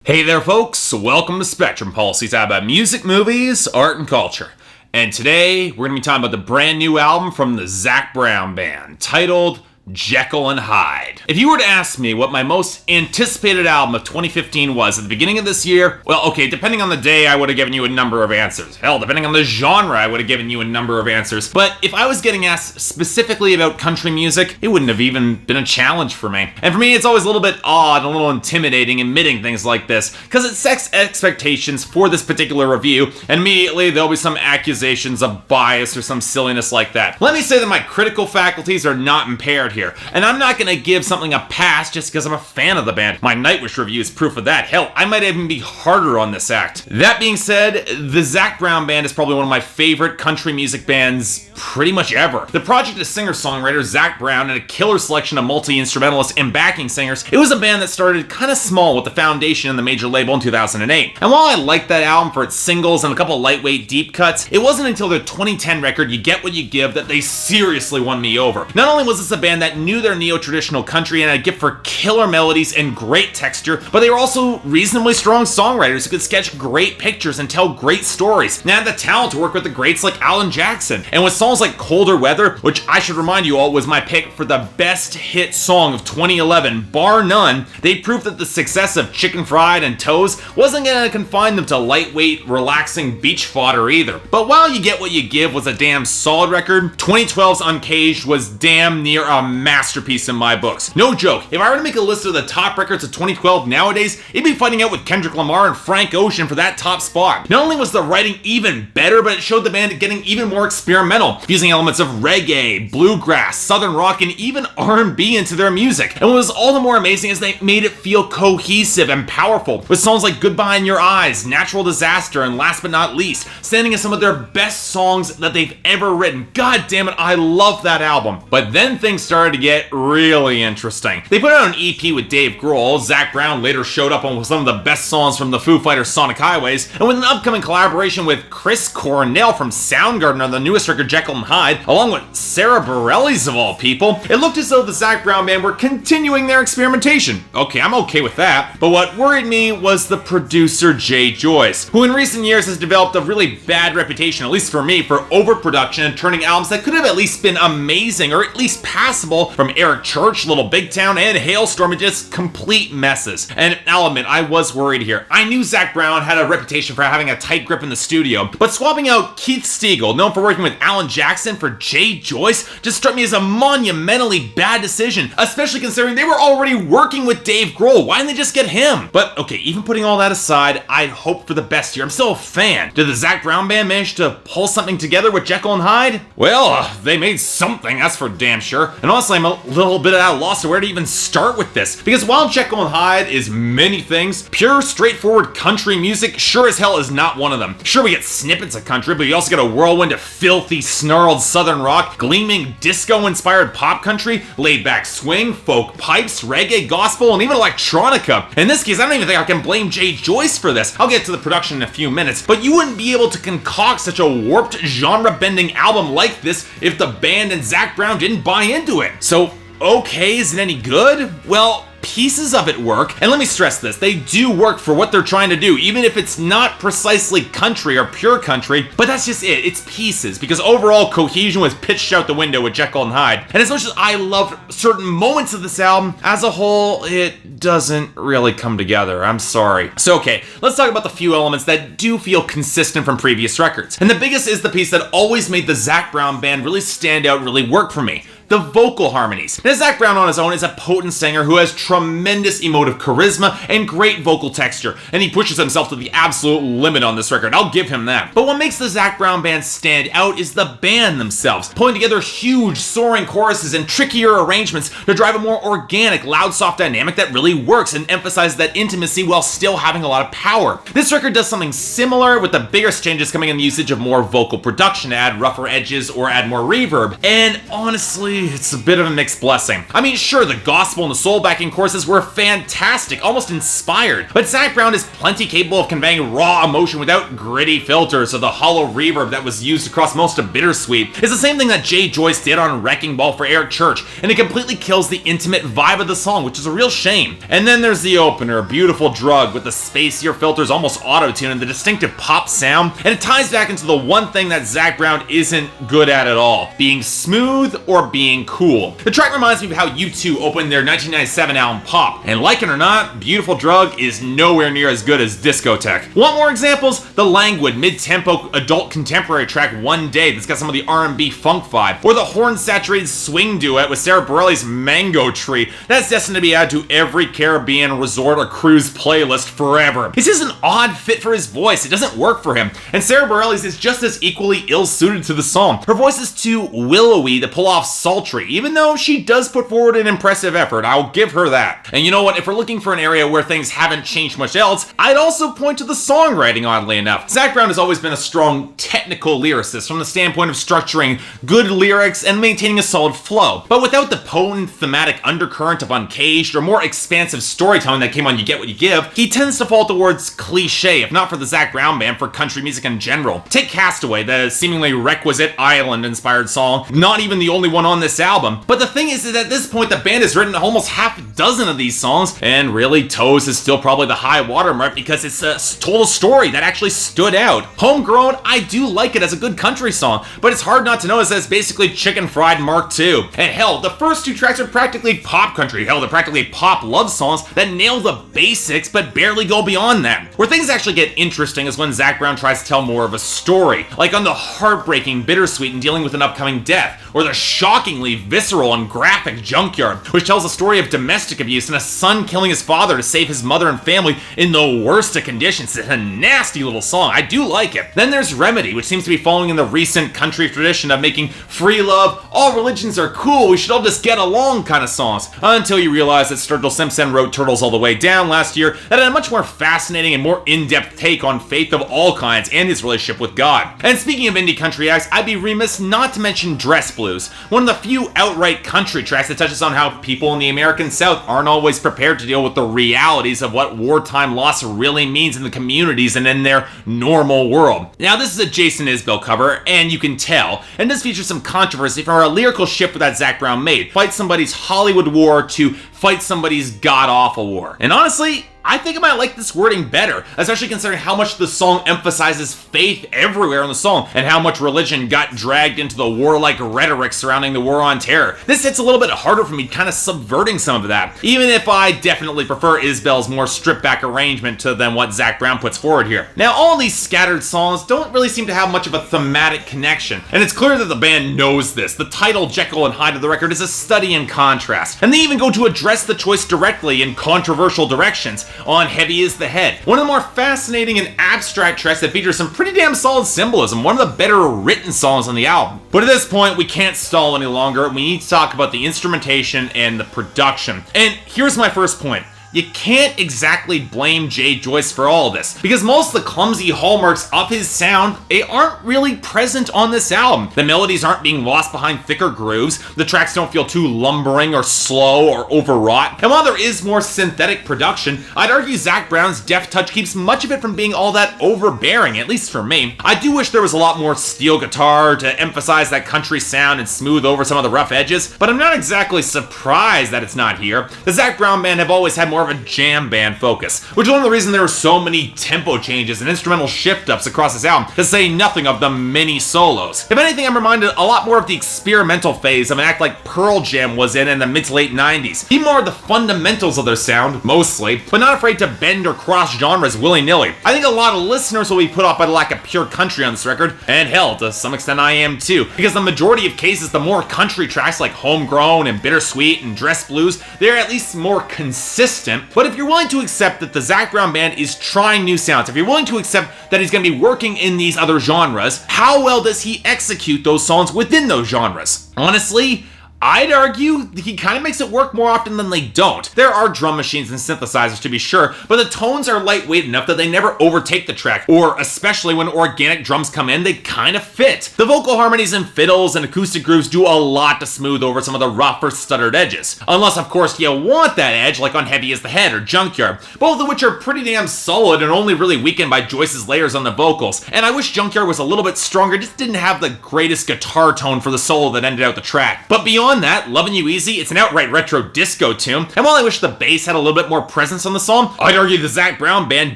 Hey there folks, welcome to Spectrum Policies, about music, movies, art, and culture. And today, we're going to be talking about the brand new album from the Zac Brown Band, titled Jekyll Hyde. If you were to ask me what my most anticipated album of 2015 was at the beginning of this year, well, okay, depending on the day, I would have given you a number of answers. Hell, depending on the genre, I would have given you a number of answers. But if I was getting asked specifically about country music, it wouldn't have even been a challenge for me. And for me, it's always a little bit odd and a little intimidating admitting things like this, because it sets expectations for this particular review, and immediately there'll be some accusations of bias or some silliness like that. Let me say that my critical faculties are not impaired here, and I'm not gonna give something a pass just because I'm a fan of the band. My Nightwish review is proof of that. Hell, I might even be harder on this act. That being said, the Zac Brown Band is probably one of my favorite country music bands pretty much ever. The project of singer-songwriter Zac Brown and a killer selection of multi-instrumentalists and backing singers. It was a band that started kind of small with the foundation and the major label in 2008. And while I liked that album for its singles and a couple lightweight deep cuts, it wasn't until their 2010 record, You Get What You Give, that they seriously won me over. Not only was this a band that knew their neo-traditional country and had a gift for killer melodies and great texture, but they were also reasonably strong songwriters who could sketch great pictures and tell great stories. And had the talent to work with the greats like Alan Jackson. And with songs like Colder Weather, which I should remind you all was my pick for the best hit song of 2011, bar none, they proved that the success of Chicken Fried and Toes wasn't going to confine them to lightweight, relaxing beach fodder either. But while You Get What You Give was a damn solid record, 2012's Uncaged was damn near a masterpiece in my books. No joke, if I were to make a list of the top records of 2012 nowadays, it'd be fighting out with Kendrick Lamar and Frank Ocean for that top spot. Not only was the writing even better, but it showed the band getting even more experimental, fusing elements of reggae, bluegrass, southern rock, and even R&B into their music. And what was all the more amazing is they made it feel cohesive and powerful, with songs like Goodbye in Your Eyes, Natural Disaster, and last but not least, standing as some of their best songs that they've ever written. God damn it, I love that album. But then things started to get really interesting. They put out an EP with Dave Grohl. Zac Brown later showed up on some of the best songs from the Foo Fighters' Sonic Highways, and with an upcoming collaboration with Chris Cornell from Soundgarden on the newest record Jekyll Hyde, along with Sarah Bareilles of all people, it looked as though the Zac Brown Band were continuing their experimentation. Okay, I'm okay with that. But what worried me was the producer Jay Joyce, who in recent years has developed a really bad reputation, at least for me, for overproduction and turning albums that could have at least been amazing or at least passable from Eric Church, Little Big Town, and Hailstorm, and just complete messes. And I'll admit, I was worried here. I knew Zac Brown had a reputation for having a tight grip in the studio, but swapping out Keith Stegall, known for working with Alan Jackson, for Jay Joyce just struck me as a monumentally bad decision, especially considering they were already working with Dave Grohl. Why didn't they just get him? But okay, even putting all that aside, I'd hope for the best here. I'm still a fan. Did the Zac Brown Band manage to pull something together with Jekyll Hyde? Well, they made something, that's for damn sure. And honestly, I'm a little bit at a loss to where to even start with this, because while Jekyll Hyde is many things, pure, straightforward country music sure as hell is not one of them. Sure, we get snippets of country, but you also get a whirlwind of filthy, snarled southern rock, gleaming disco-inspired pop country, laid-back swing, folk pipes, reggae, gospel, and even electronica. In this case, I don't even think I can blame Jay Joyce for this. I'll get to the production in a few minutes, but you wouldn't be able to concoct such a warped, genre-bending album like this if the band and Zac Brown didn't buy into it. So, okay, is it any good? Well, pieces of it work, and let me stress this, they do work for what they're trying to do, even if it's not precisely country or pure country, but that's just it, it's pieces, because overall cohesion was pitched out the window with Jekyll Hyde. And as much as I loved certain moments of this album, as a whole, it doesn't really come together, I'm sorry. So okay, let's talk about the few elements that do feel consistent from previous records. And the biggest is the piece that always made the Zac Brown Band really stand out, really work for me. The vocal harmonies. Now, Zac Brown on his own is a potent singer who has tremendous emotive charisma and great vocal texture, and he pushes himself to the absolute limit on this record, I'll give him that. But what makes the Zac Brown Band stand out is the band themselves, pulling together huge, soaring choruses and trickier arrangements to drive a more organic, loud, soft dynamic that really works and emphasizes that intimacy while still having a lot of power. This record does something similar, with the biggest changes coming in the usage of more vocal production to add rougher edges or add more reverb, and honestly, honestly, it's a bit of a mixed blessing. I mean, sure, the gospel and the soul backing choruses were fantastic, almost inspired, but Zac Brown is plenty capable of conveying raw emotion without gritty filters or the hollow reverb that was used across most of Bittersweet. It's the same thing that Jay Joyce did on Wrecking Ball for Eric Church, and it completely kills the intimate vibe of the song, which is a real shame. And then there's the opener, Beautiful Drug, with the spacier filters almost auto-tune and the distinctive pop sound, and it ties back into the one thing that Zac Brown isn't good at all, being smooth or being cool. The track reminds me of how U2 opened their 1997 album Pop, and like it or not, Beautiful Drug is nowhere near as good as Discotheque. Want more examples? The languid, mid-tempo adult contemporary track One Day that's got some of the R&B funk vibe, or the horn-saturated swing duet with Sarah Bareilles' Mango Tree that's destined to be added to every Caribbean resort or cruise playlist forever. It's just an odd fit for his voice, it doesn't work for him, and Sarah Bareilles is just as equally ill-suited to the song. Her voice is too willowy to pull off sultry, even though she does put forward an impressive effort, I'll give her that. And you know what, if we're looking for an area where things haven't changed much else, I'd also point to the songwriting, oddly enough. Zac Brown has always been a strong technical lyricist from the standpoint of structuring good lyrics and maintaining a solid flow, but without the potent thematic undercurrent of Uncaged or more expansive storytelling that came on You Get What You Give, he tends to fall towards cliche, if not for the Zac Brown Band, for country music in general. Take Castaway, the seemingly requisite island-inspired song, not even the only one on this album. But the thing is that at this point the band has written almost half a dozen of these songs, and really Toes is still probably the high watermark because it's told a story that actually stood out. Homegrown, I do like it as a good country song, but it's hard not to notice that it's basically Chicken Fried Mark II. And hell, the first two tracks are practically pop country, hell, they're practically pop love songs that nail the basics but barely go beyond them. Where things actually get interesting is when Zac Brown tries to tell more of a story, like on the heartbreaking Bittersweet and dealing with an upcoming death, or the shockingly visceral and graphic Junkyard, which tells a story of domestic abuse and a son killing his father to save his mother and family in the worst of conditions. It's a nasty little song, I do like it. Then there's Remedy, which seems to be following in the recent country tradition of making free love, all religions are cool, we should all just get along kind of songs, until you realize that Sturgill Simpson wrote Turtles All the Way Down last year that had a much more fascinating and more in-depth take on faith of all kinds and his relationship with God. And speaking of indie country acts, I'd be remiss not to mention Dress Blues, one of the few outright country tracks that touches on how people in the American South aren't always prepared to deal with the realities of what wartime loss really means in the communities and in their normal world. Now this is a Jason Isbell cover, and you can tell, and does feature some controversy for a lyrical shift that Zac Brown made. Fight somebody's Hollywood war to fight somebody's god-awful war. And honestly, I think I might like this wording better, especially considering how much the song emphasizes faith everywhere in the song, and how much religion got dragged into the warlike rhetoric surrounding the War on Terror. This hits a little bit harder for me, kind of subverting some of that, even if I definitely prefer Isbell's more stripped-back arrangement than what Zac Brown puts forward here. Now, all these scattered songs don't really seem to have much of a thematic connection, and it's clear that the band knows this. The title, Jekyll and Hyde, of the record is a study in contrast, and they even go to address the choice directly in controversial directions on Heavy Is the Head, one of the more fascinating and abstract tracks that features some pretty damn solid symbolism, one of the better written songs on the album. But at this point, we can't stall any longer, we need to talk about the instrumentation and the production. And here's my first point. You can't exactly blame Jay Joyce for all of this, because most of the clumsy hallmarks of his sound, they aren't really present on this album. The melodies aren't being lost behind thicker grooves, the tracks don't feel too lumbering or slow or overwrought, and while there is more synthetic production, I'd argue Zac Brown's deft touch keeps much of it from being all that overbearing, at least for me. I do wish there was a lot more steel guitar to emphasize that country sound and smooth over some of the rough edges, but I'm not exactly surprised that it's not here. The Zac Brown Band have always had more of a jam band focus, which is one of the reasons there are so many tempo changes and instrumental shift-ups across this album, to say nothing of the many solos. If anything, I'm reminded a lot more of the experimental phase of an act like Pearl Jam was in the mid to late 90s. Even more of the fundamentals of their sound, mostly, but not afraid to bend or cross genres willy-nilly. I think a lot of listeners will be put off by the lack of pure country on this record, and hell, to some extent I am too, because the majority of cases, the more country tracks like Homegrown and Bittersweet and Dress Blues, they're at least more consistent. But if you're willing to accept that the Zac Brown Band is trying new sounds, if you're willing to accept that he's going to be working in these other genres, how well does he execute those songs within those genres? Honestly, I'd argue he kind of makes it work more often than they don't. There are drum machines and synthesizers to be sure, but the tones are lightweight enough that they never overtake the track, or especially when organic drums come in, they kind of fit. The vocal harmonies and fiddles and acoustic grooves do a lot to smooth over some of the rough or stuttered edges. Unless, of course, you want that edge like on Heavy as the Head or Junkyard, both of which are pretty damn solid and only really weakened by Joyce's layers on the vocals. And I wish Junkyard was a little bit stronger, just didn't have the greatest guitar tone for the solo that ended out the track. But beyond that, Lovin' You Easy, it's an outright retro disco tune, and while I wish the bass had a little bit more presence on the song, I'd argue the Zac Brown Band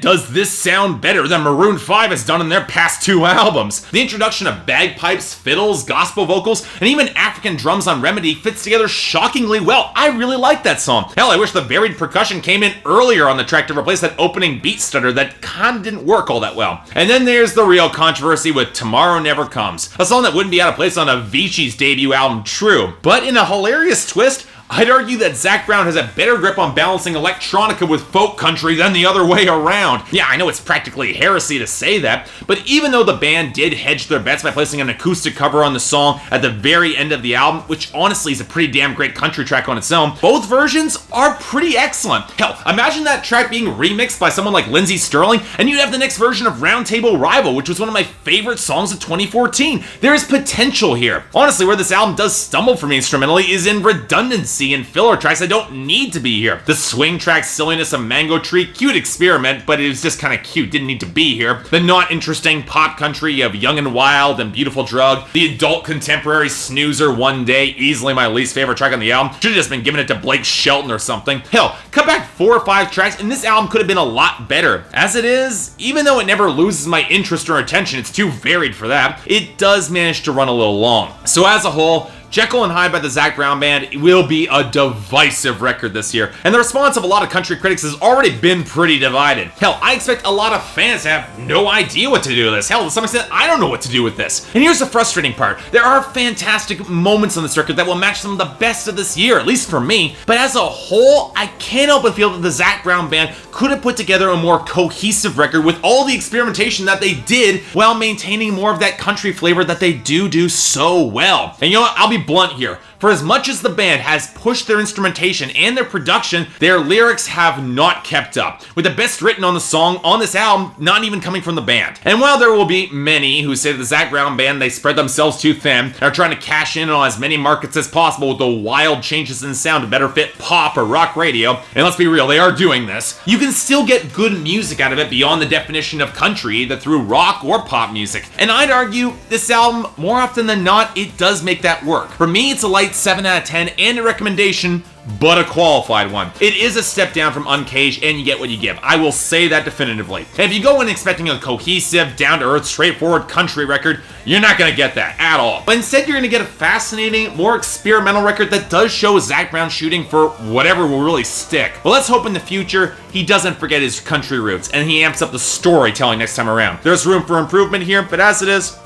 does this sound better than Maroon 5 has done in their past 2 albums. The introduction of bagpipes, fiddles, gospel vocals, and even African drums on Remedy fits together shockingly well. I really like that song. Hell, I wish the varied percussion came in earlier on the track to replace that opening beat stutter that kinda didn't work all that well. And then there's the real controversy with Tomorrow Never Comes, a song that wouldn't be out of place on Avicii's debut album, True. But in a hilarious twist, I'd argue that Zac Brown has a better grip on balancing electronica with folk country than the other way around. Yeah, I know it's practically heresy to say that, but even though the band did hedge their bets by placing an acoustic cover on the song at the very end of the album, which honestly is a pretty damn great country track on its own, both versions are pretty excellent. Hell, imagine that track being remixed by someone like Lindsey Sterling, and you'd have the next version of Roundtable Rival, which was one of my favorite songs of 2014. There is potential here. Honestly, where this album does stumble for me instrumentally is in redundancy and filler tracks that don't need to be here. The swing track silliness of Mango Tree, cute experiment, but it was just kind of cute, didn't need to be here. The not interesting pop country of Young and Wild and Beautiful Drug. The adult contemporary snoozer One Day, easily my least favorite track on the album. Should have just been given it to Blake Shelton or something. Hell, cut back 4 or 5 tracks and this album could have been a lot better. As it is, even though it never loses my interest or attention, it's too varied for that, it does manage to run a little long. So as a whole, Jekyll and Hyde by the Zac Brown Band will be a divisive record this year, and the response of a lot of country critics has already been pretty divided. Hell, I expect a lot of fans to have no idea what to do with this. Hell, to some extent, I don't know what to do with this. And here's the frustrating part. There are fantastic moments on this record that will match some of the best of this year, at least for me, but as a whole, I can't help but feel that the Zac Brown Band could have put together a more cohesive record with all the experimentation that they did while maintaining more of that country flavor that they do so well. And you know what? I'll be blunt here. For as much as the band has pushed their instrumentation and their production, their lyrics have not kept up, with the best written on the song on this album not even coming from the band. And while there will be many who say that the Zac Brown Band, they spread themselves too thin and are trying to cash in on as many markets as possible with the wild changes in sound to better fit pop or rock radio, and let's be real, they are doing this, you can still get good music out of it beyond the definition of country, either through rock or pop music. And I'd argue this album, more often than not, it does make that work. For me, it's a light 7 out of 10 and a recommendation, but a qualified one. It is a step down from Uncaged, and you get what you give. I will say that definitively. And if you go in expecting a cohesive, down-to-earth, straightforward country record, you're not gonna get that at all. But instead, you're gonna get a fascinating, more experimental record that does show Zac Brown shooting for whatever will really stick. Well, let's hope in the future he doesn't forget his country roots, and he amps up the storytelling next time around. There's room for improvement here, but as it is,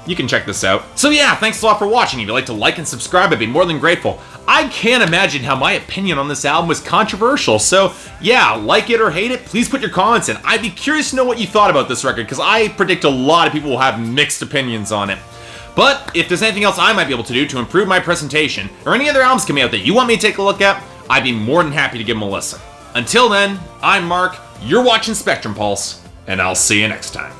you can check this out. So yeah, thanks a lot for watching. If you'd like to like and subscribe, I'd be more than grateful. I can't imagine how my opinion on this album was controversial, so yeah, like it or hate it, please put your comments in. I'd be curious to know what you thought about this record, because I predict a lot of people will have mixed opinions on it. But if there's anything else I might be able to do to improve my presentation, or any other albums coming out that you want me to take a look at, I'd be more than happy to give them a listen. Until then, I'm Mark, you're watching Spectrum Pulse, and I'll see you next time.